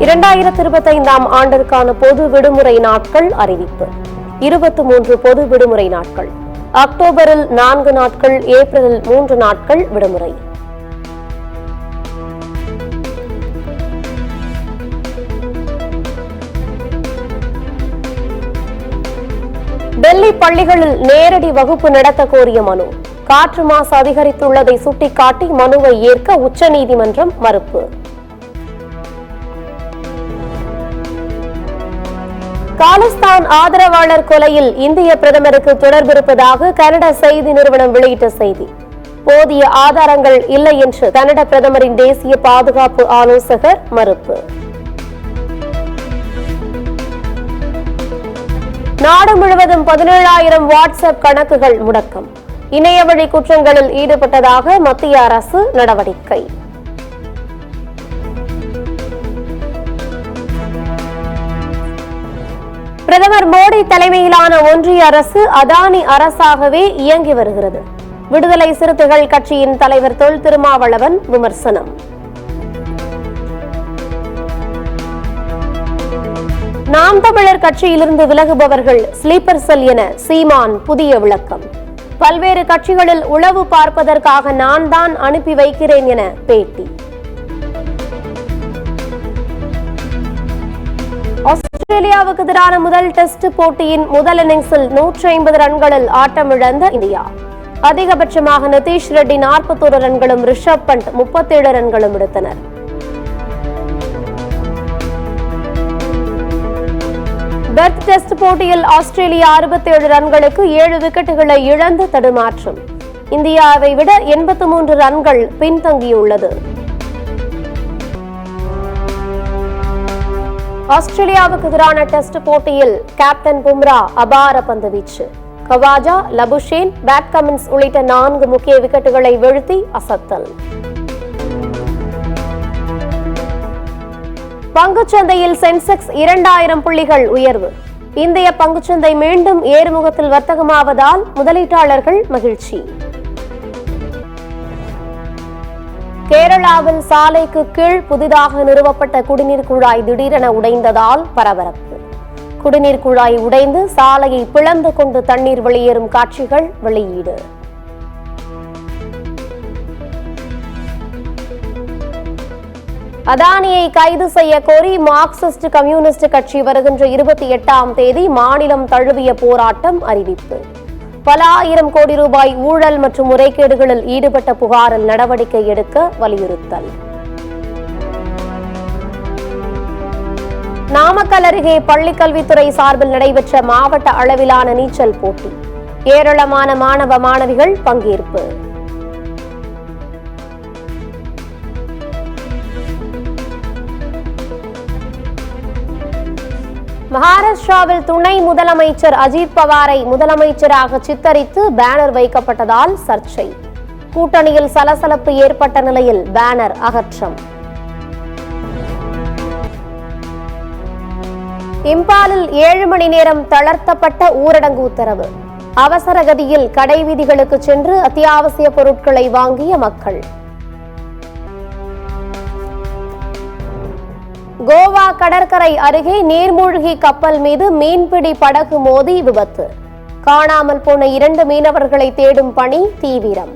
2025ஆம் ஆண்டிற்கான பொது விடுமுறை நாட்கள் அறிவிப்பு. 23 பொது விடுமுறை நாட்கள். அக்டோபரில் 4 நாட்கள், ஏப்ரலில் 3 நாட்கள் விடுமுறை. டெல்லி பள்ளிகளில் நேரடி வகுப்பு நடத்த கோரிய மனு. காற்று மாசு அதிகரித்துள்ளதை சுட்டிக்காட்டி மனுவை ஏற்க உச்சநீதிமன்றம் மறுப்பு. காலிஸ்தான் ஆதரவாளர் கொலையில் இந்திய பிரதமருக்கு தொடர்பு இருப்பதாக கனடா செய்தி நிறுவனம் வெளியிட்ட செய்தி. போதிய ஆதாரங்கள் இல்லை என்று கனடா பிரதமரின் தேசிய பாதுகாப்பு ஆலோசகர் மறுப்பு. நாடு முழுவதும் 17,000 வாட்ஸ்அப் கணக்குகள் முடக்கம். இணையவழி குற்றங்களில் ஈடுபட்டதாக மத்திய அரசு நடவடிக்கை. பிரதமர் மோடி தலைமையிலான ஒன்றிய அரசு அதானி அரசாகவே இயங்கி வருகிறது. விடுதலை சிறுத்தைகள் கட்சியின் தலைவர் தொல் திருமாவளவன் விமர்சனம். நாம் தமிழர் கட்சியிலிருந்து விலகுபவர்கள் ஸ்லீப்பர் செல் என சீமான் புதிய விளக்கம். பல்வேறு கட்சிகளில் உளவு பார்ப்பதற்காக நான் தான் அனுப்பி வைக்கிறேன் என பேட்டி. ஆஸ்திரேலியாவுக்கு எதிரான முதல் டெஸ்ட் போட்டியின் முதல் இன்னிங்ஸில் 150 ரன்களில் ஆட்டமிழந்த இந்தியா. அதிகபட்சமாக நிதிஷ் ரெட்டி 41 ரன்களும் ரிஷப் பண்ட் 37 ரன்களும் எடுத்தனர். பெர்த் டெஸ்ட் போட்டியில் ஆஸ்திரேலியா 67 ரன்களுக்கு 7 விக்கெட்டுகளை இழந்து தடுமாற்றம். இந்தியாவை விட 83 ரன்கள் பின்தங்கியுள்ளது. ஆஸ்திரேலியாவுக்கு எதிரான டெஸ்ட் போட்டியில் கேப்டன் பும்ரா அபார பந்துவீச்சு. கவாஜா, லபுஷேன், பேட் கமின்ஸ் உள்ளிட்ட 4 முக்கிய விக்கெட்டுகளை வீழ்த்தி அசத்தல். பங்குச்சந்தையில் சென்செக்ஸ் 2000 புள்ளிகள் உயர்வு. இந்திய பங்குச்சந்தை மீண்டும் ஏறுமுகத்தில் வர்த்தகமாவதால் முதலீட்டாளர்கள் மகிழ்ச்சி. கேரளாவில் சாலைக்கு கீழ் புதிதாக நிறுவப்பட்ட குடிநீர் குழாய் திடீரென உடைந்ததால் பரபரப்பு. குடிநீர் குழாய் உடைந்து சாலையை பிளந்து கொண்டு தண்ணீர் வெளியேறும் காட்சிகள் வெளியீடு. அதானியை கைது செய்ய கோரி மார்க்சிஸ்ட் கம்யூனிஸ்ட் கட்சி வருகின்ற 28ஆம் தேதி மாநிலம் தழுவிய போராட்டம் அறிவிப்பு. பல ஆயிரம் கோடி ரூபாய் ஊழல் மற்றும் முறைகேடுகளில் ஈடுபட்ட புகாரில் நடவடிக்கை எடுக்க வலியுறுத்தல். நாமக்கல் அருகே பள்ளிக்கல்வித்துறை சார்பில் நடைபெற்ற மாவட்ட அளவிலான நீச்சல் போட்டி. ஏராளமான மாணவ மாணவிகள் பங்கேற்பு. மகாராஷ்டிராவில் துணை முதலமைச்சர் அஜித் பவாரை முதலமைச்சராக சித்தரித்து பேனர் வைக்கப்பட்டதால் சர்ச்சை. கூட்டணியில் சலசலப்பு ஏற்பட்ட நிலையில் பேனர் அகற்றம். இம்பாலில் 7 மணி நேரம் தளர்த்தப்பட்ட ஊரடங்கு உத்தரவு. அவசர கதியில் கடை வீதிகளுக்கு சென்று அத்தியாவசிய பொருட்களை வாங்கிய மக்கள். கோவா கடற்கரை அருகே நீர்மூழ்கி கப்பல் மீது மீன்பிடி படகு மோதி விபத்து. காணாமல் போன 2 மீனவர்களை தேடும் பணி தீவிரம்.